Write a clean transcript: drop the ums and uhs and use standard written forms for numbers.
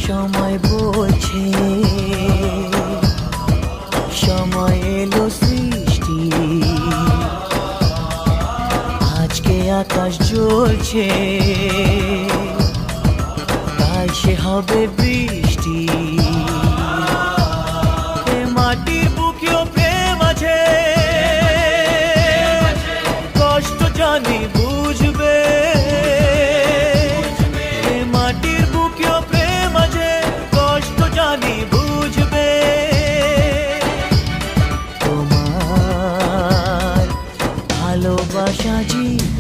সময় বলছে, সময় এলো সৃষ্টি, আজকে আকাশ জ্বলছে, তাই সে হবে বৃষ্টি। এ মাটির বুকেও প্রেম আছে, কষ্ট জানি বুঝবে। এ মাটির বুকেও প্রেম আছে, কষ্ট জানি বুঝবে। তোমার ভালোবাসা জীবন